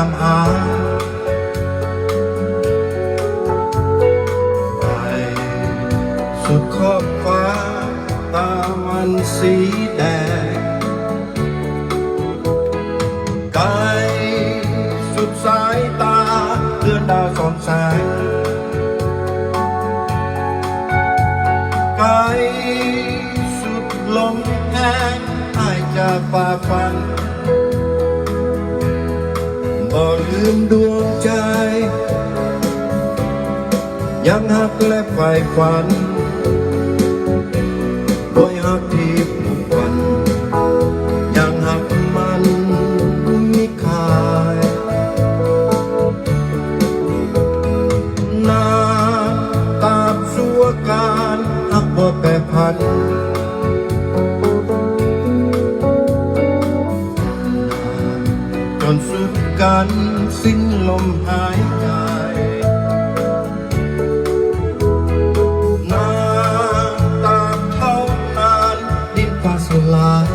ามหาไปสุดขอบฟ้าตาวันสีแดงไกลสุดสายตาเดือนดาวส่องแสงไกลสุดลมแห้งหายจากฝ่าฟันบ่ลืมดวงใจยังหักและใฝ่ฝันด้วยหักที่ผูกพันยังหักมันมิคายนาตาบสัวการหักบ่แปรพันจนสุดกันสิ้นลมหายใจนานตามเท่านานดินฟ้าสลาย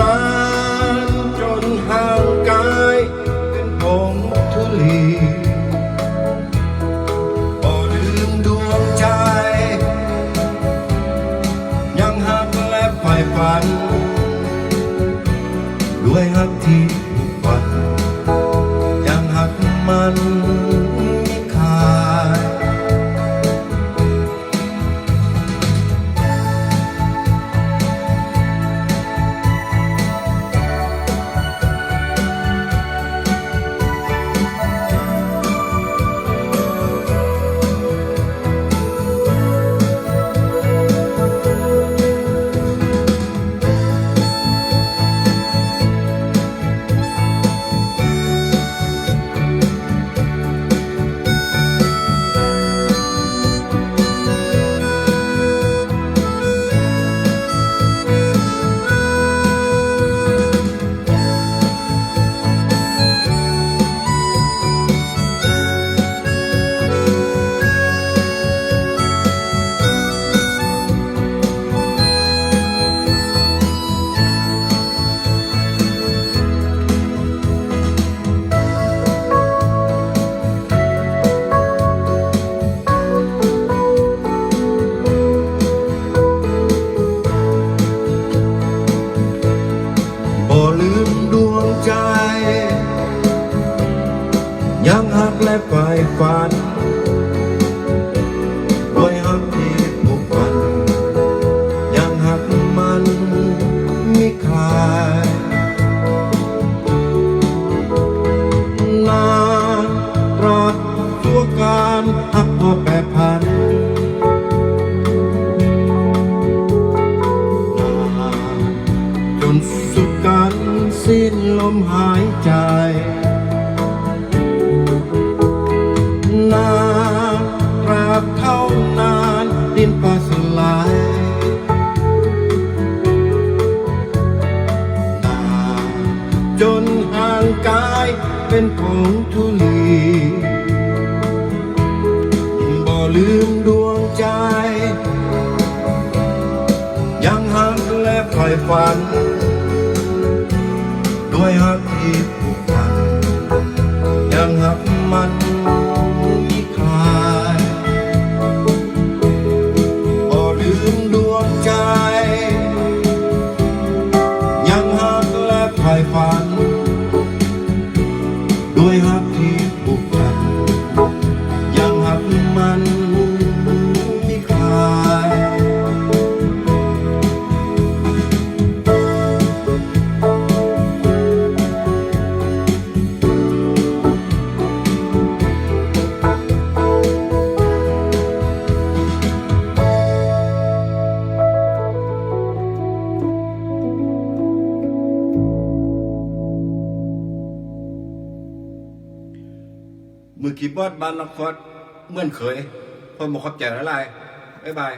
นานจนห่างกายเป็นผงธุลีบ่ลืมดวงใจยังหักและใฝ่ฝันด้วยหักที่ผูกพันยังหักมันมิคายบ่ลืมดวงใจยังหักและใฝ่ฝันด้วยหักที่ผูกพันยังหักมันมิคลายนานตราบชั่วการหักบ่แปรพันจนสุดกันสิ้นลมหายใจนานตราบเท่านานดินฟ้าสลายนานจนห่างกายเป็นผงธุลีบ่ลืมดวงใจยังหักและใฝ่ฝันด้วยหักที่ผูกพันยังหักมันมิคลายบ่ลืมดวงใจยังหักและใฝ่ฝันด้วยหักที่ผูกพันยังหักมันมิคลายมือกีบอร์ดบานลักฟอดเหมือนเคยพอมาขอบใจละลายบ๊ายบาย